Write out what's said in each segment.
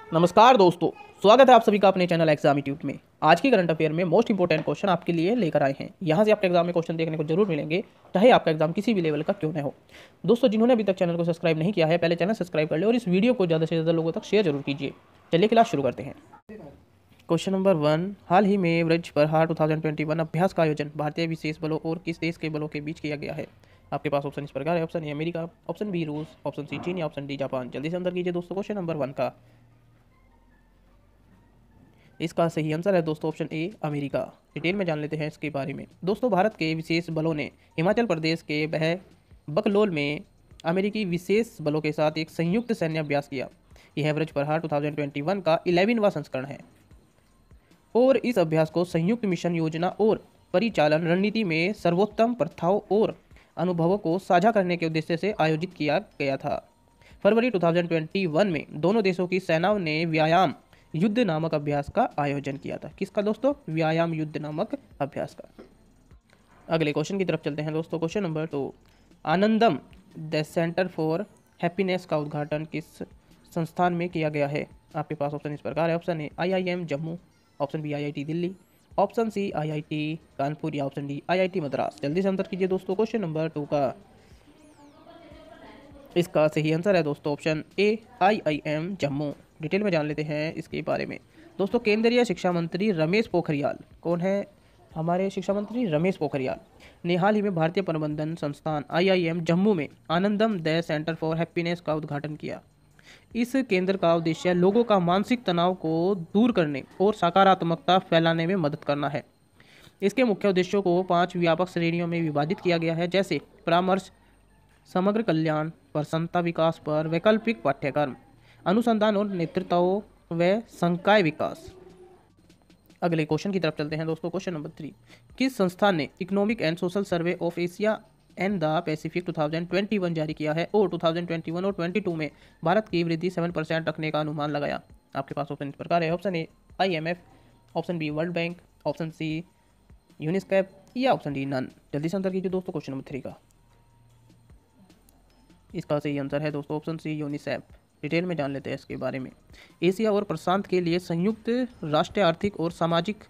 नमस्कार दोस्तों, स्वागत है आप सभी का अपने चैनल एग्जाम ट्यूब में। आज की करंट अफेयर में मोस्ट इंपोर्टेंट क्वेश्चन आपके लिए लेकर आए हैं। यहाँ से आपके एग्जाम में क्वेश्चन देखने को जरूर मिलेंगे, चाहे आपका एग्जाम किसी भी लेवल का क्यों न हो। दोस्तों, जिन्होंने अभी तक चैनल को सब्सक्राइब नहीं किया है, पहले चैनल सब्सक्राइब कर ले और इस वीडियो को ज़्यादा से ज़्यादा लोगों तक शेयर जरूर कीजिए। चलिए क्लास शुरू करते हैं। क्वेश्चन नंबर 1, हाल ही में व्रज प्रहार 2021 अभ्यास का आयोजन भारतीय विशेष बलों और किस देश के बलों के बीच किया गया है? आपके पास ऑप्शन इस प्रकार है। Option A America, option B रूस, ऑप्शन सी चीन या ऑप्शन डी जापान। जल्दी से आंसर कीजिए दोस्तों क्वेश्चन नंबर 1 का। इसका सही आंसर है दोस्तों ऑप्शन ए अमेरिका। डिटेल में जान लेते हैं इसके बारे में। दोस्तों, भारत के विशेष बलों ने हिमाचल प्रदेश के बकलोल में अमेरिकी विशेष बलों के साथ एक संयुक्त सैन्य अभ्यास किया। यह व्रज प्रहार 2021 का 11वां संस्करण है और इस अभ्यास को संयुक्त मिशन योजना और परिचालन रणनीति में सर्वोत्तम प्रथाओं और अनुभवों को साझा करने के उद्देश्य से आयोजित किया गया था। फरवरी 2021 में दोनों देशों की सेनाओं ने व्यायाम युद्ध नामक अभ्यास का आयोजन किया था। किसका दोस्तों? व्यायाम युद्ध नामक अभ्यास का। अगले क्वेश्चन की तरफ चलते हैं दोस्तों। Question number 2, Anandam the centre for happiness का उद्घाटन किस संस्थान में किया गया है? आपके पास ऑप्शन इस प्रकार है। Option A IIM Jammu, option B IIT Delhi, option C IIT Kanpur या ऑप्शन डी IIT मद्रास। जल्दी से आंसर कीजिए दोस्तों क्वेश्चन नंबर 2 का। इसका सही आंसर है दोस्तों option A IIM Jammu. Detail में जान लेते हैं इसके बारे में। दोस्तों, केंद्रीय शिक्षा मंत्री रमेश पोखरियाल, कौन है हमारे शिक्षा मंत्री? रमेश पोखरियाल ने हाल ही में भारतीय प्रबंधन संस्थान IIM जम्मू में आनंदम द सेंटर फॉर हैप्पीनेस का उद्घाटन किया। इस केंद्र का उद्देश्य लोगों का मानसिक तनाव को दूर करने और सकारात्मकता फैलाने में मदद करना है। इसके मुख्य उद्देश्यों को 5 व्यापक श्रेणियों में विभाजित किया गया है, जैसे परामर्श, समग्र कल्याण, प्रसन्नता विकास पर वैकल्पिक पाठ्यक्रम, अनुसंधान और नेतृत्व व संकाय विकास। अगले क्वेश्चन की तरफ चलते हैं दोस्तों। क्वेश्चन नंबर 3, किस संस्थान ने economic and social survey of Asia and the Pacific 2021 जारी किया है और 2021 और 22 में भारत की वृद्धि 7% रखने का अनुमान लगाया? आपके पास ऑप्शन इस प्रकार है। Option A IMF, option B world bank, option C UNESCAP या ऑप्शन डी नन। जल्दी से आंसर कीजिए दोस्तों क्वेश्चन नंबर 3 का। इसका सही आंसर है दोस्तों ऑप्शन सी यूनिसेफ। डिटेल में जान लेते हैं इसके बारे में। एशिया और प्रशांत के लिए संयुक्त राष्ट्र आर्थिक और सामाजिक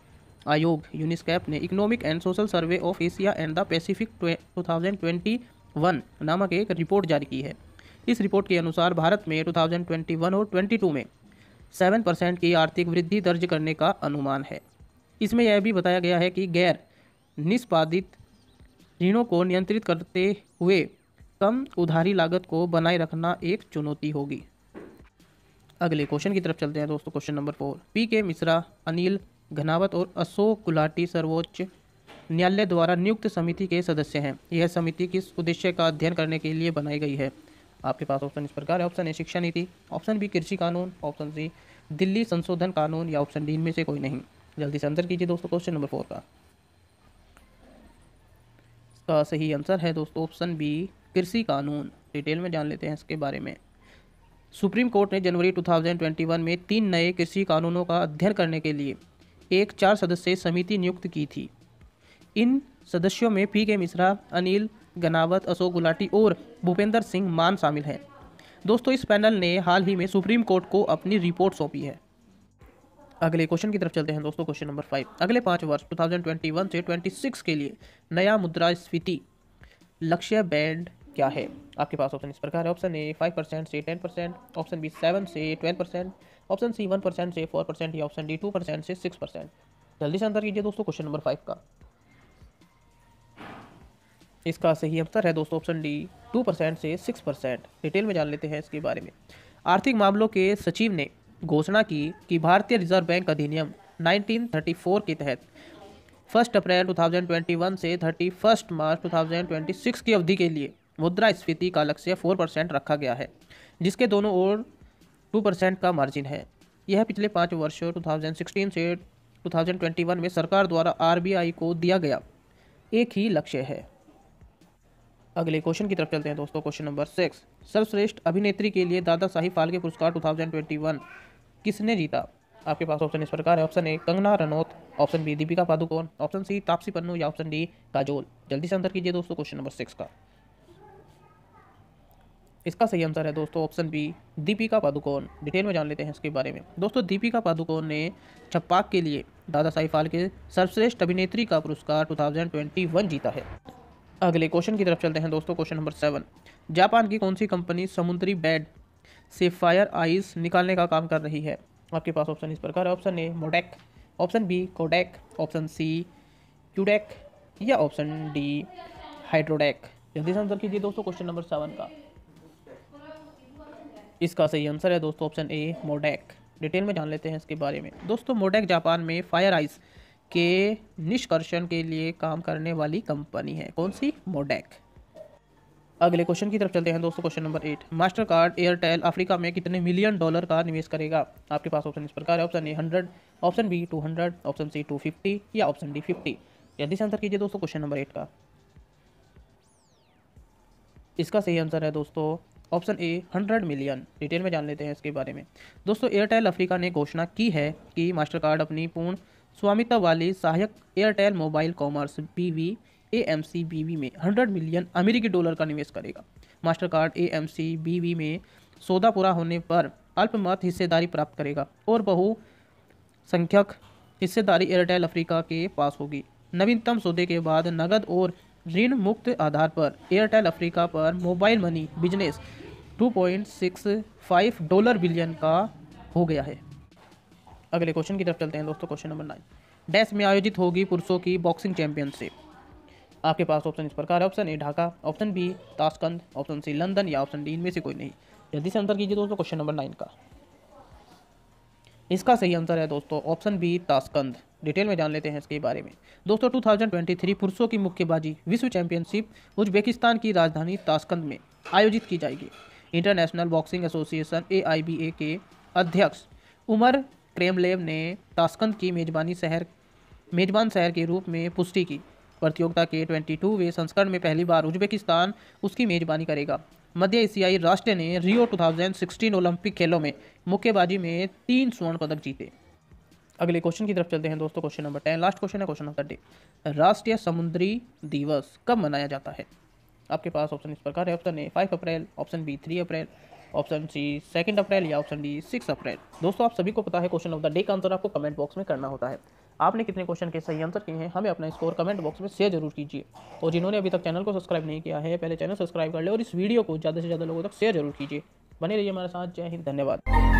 आयोग यूनिस्कैप ने economic and social survey of Asia and the Pacific 2021 नामक एक रिपोर्ट जारी की है। इस रिपोर्ट के अनुसार भारत में 2021 और 22 में 7% की आर्थिक वृद्धि दर्ज करने का अनुमान है। इसमें यह भी बताया गया है कि गैर निष्पादित ऋणों को नियंत्रित करते हुए कम उधारी लागत को बनाए रखना एक चुनौती होगी। अगले क्वेश्चन की तरफ चलते हैं दोस्तों। Question number 4, PK Mishra, Anil Ghanawat और अशोक गुलाटी सर्वोच्च न्यायालय द्वारा नियुक्त समिति के सदस्य हैं। यह समिति किस उद्देश्य का अध्ययन करने के लिए बनाई गई है? आपके पास ऑप्शन इस प्रकार है। ऑप्शन ए शिक्षा नीति, ऑप्शन बी कृषि कानून, ऑप्शन सी दिल्ली संशोधन कानून या ऑप्शन डी इनमें से कोई नहीं। जल्दी से आंसर कीजिए दोस्तों क्वेश्चन नंबर 4 का। इसका सही आंसर है दोस्तों ऑप्शन बी कृषि कानून। डिटेल में जान लेते हैं इसके बारे में। सुप्रीम कोर्ट ने जनवरी 2021 में 3 नए कृषि कानूनों का अध्ययन करने के लिए एक 4 सदस्यीय समिति नियुक्त की थी। इन सदस्यों में PK मिश्रा, अनिल घनावत, अशोक गुलाटी और भूपेंद्र सिंह मान शामिल हैं। दोस्तों, इस पैनल ने हाल ही में सुप्रीम कोर्ट को अपनी रिपोर्ट सौंपी है। अगले क्वेश्चन की तरफ चलते हैं दोस्तों। क्वेश्चन नंबर 5, अगले 5 वर्ष 2021 से 26 के लिए नया मुद्रास्फीति लक्ष्य बैंड क्या है? आपके पास ऑप्शन इस प्रकार है। ऑप्शन ए 5% से 10%, ऑप्शन बी 7 से 12%, ऑप्शन सी 1% से 4% या ऑप्शन डी 2% से 6%। जल्दी से आंसर कीजिए दोस्तों क्वेश्चन नंबर 5 का। इसका सही आंसर है दोस्तों ऑप्शन डी 2% से 6%। डिटेल में जान लेते हैं इसके बारे में। आर्थिक मामलों के सचिव ने घोषणा की कि भारतीय रिजर्व बैंक अधिनियम 1934 के तहत 1 अप्रैल 2021 से 31 मार्च 2026 की अवधि के लिए मुद्रास्फीति का लक्ष्य 4% रखा गया है, जिसके दोनों ओर 2% का मार्जिन है। यह पिछले 5 वर्षों 2016 से 2021 में सरकार द्वारा RBI को दिया गया एक ही लक्ष्य है। अगले क्वेश्चन की तरफ चलते हैं दोस्तों। क्वेश्चन नंबर 6, सर्वश्रेष्ठ अभिनेत्री के लिए दादा साहिब फाल्के पुरस्कार 2021 किसने जीता? आपके पास ऑप्शन इस प्रकार है। Option A Kangana Ranaut, option B Deepika Padukone, option C Taapsee Pannu या ऑप्शन डी काजोल। जल्दी से आंसर कीजिए दोस्तों क्वेश्चन नंबर 6 का। इसका सही आंसर है दोस्तों option B Deepika Padukone. Detail में जान लेते हैं इसके बारे में। दोस्तों दीपिका पादुकोण ने छप्पाक के लिए दादा साहिब फाल्के सर्वश्रेष्ठ अभिनेत्री का पुरस्कार 2021 जीता है। अगले क्वेश्चन की तरफ चलते हैं दोस्तों। क्वेश्चन नंबर 7, जापान की कौन सी कंपनी समुद्री बेड से फायर आइस निकालने का काम कर रही है? आपके पास ऑप्शन इस प्रकार है। ऑप्शन ए मोडेक, option B codec, option C क्यूडेक या ऑप्शन डी हाइड्रोडेक। जल्दी से आंसर कीजिए दोस्तों क्वेश्चन नंबर 7 का। इसका सही आंसर है दोस्तों ऑप्शन ए मोडेक। डिटेल में जान लेते हैं इसके बारे में। दोस्तों मोडेक जापान में फायर आइस के निष्कर्षण के लिए काम करने वाली कंपनी है। कौन सी? मोडेक। अगले क्वेश्चन की तरफ चलते हैं दोस्तों। Question number 8, master card Airtel Africa में कितने मिलियन डॉलर का निवेश करेगा? आपके पास ऑप्शन इस प्रकार है। Option A 100, option B 200, option C 250 या ऑप्शन डी 50। जल्दी से आंसर कीजिए दोस्तों क्वेश्चन नंबर 8 का। इसका सही आंसर है दोस्तों ऑप्शन ए 100 मिलियन। डिटेल में जान लेते हैं इसके बारे में। दोस्तों एयरटेल अफ्रीका ने घोषणा की है कि मास्टर कार्ड अपनी पूर्ण स्वामित्व वाली सहायक एयरटेल मोबाइल कॉमर्स बीवी AMC BV में 100 मिलियन अमेरिकी डॉलर का निवेश करेगा। मास्टर कार्ड AMC BV में सौदा पूरा होने पर अल्पमत हिस्सेदारी प्राप्त करेगा और बहुसंख्यक हिस्सेदारी एयरटेल अफ्रीका के पास होगी। नवीनतम सौदे के बाद नगद और ऋण मुक्त आधार पर एयरटेल अफ्रीका पर मोबाइल मनी बिजनेस $2.65 बिलियन का हो गया है। अगले क्वेश्चन की तरफ चलते हैं दोस्तों। क्वेश्चन नंबर 9, डैश में आयोजित होगी पुरुषों की बॉक्सिंग चैंपियनशिप? आपके पास ऑप्शन इस प्रकार है। Option A Dhaka, option B Tashkent, option C London या ऑप्शन डी इनमें से कोई नहीं। जल्दी से आंसर कीजिए दोस्तों क्वेश्चन नंबर 9 का। इसका सही आंसर है दोस्तों ऑप्शन बी ताशकंद। डिटेल में जान लेते हैं इसके बारे में। दोस्तों 2023 पुरुषों की मुक्केबाजी विश्व चैंपियनशिप उज्बेकिस्तान की राजधानी ताशकंद में आयोजित की जाएगी। इंटरनेशनल बॉक्सिंग एसोसिएशन AIBA के अध्यक्ष उमर क्रेमलेव ने ताशकंद की मेजबान शहर के रूप में पुष्टि की। प्रतियोगिता के 22वें संस्करण में पहली बार उज्बेकिस्तान उसकी मेजबानी करेगा। मध्य एशियाई राष्ट्र ने रियो 2016 ओलंपिक खेलों में मुक्केबाजी में 3 स्वर्ण पदक जीते। अगले क्वेश्चन की तरफ चलते हैं दोस्तों। क्वेश्चन नंबर 10, लास्ट क्वेश्चन है क्वेश्चन नंबर 10, राष्ट्रीय समुद्री दिवस कब मनाया जाता है? आपके पास ऑप्शन इस प्रकार है। Option A 5 April, option B 3 April, option C 2 April या ऑप्शन डी 6 अप्रैल। दोस्तों आप सभी को पता है क्वेश्चन ऑफ द डे का आंसर आपको कमेंट बॉक्स में करना होता है। आपने कितने क्वेश्चन के सही आंसर किए हैं हमें अपना स्कोर कमेंट बॉक्स में शेयर जरूर कीजिए। और जिन्होंने अभी तक चैनल को सब्सक्राइब नहीं किया है पहले चैनल सब्सक्राइब कर ले और इस वीडियो को ज़्यादा से ज़्यादा लोगों तक शेयर जरूर कीजिए। बने रहिए हमारे साथ। जय हिंद, धन्यवाद।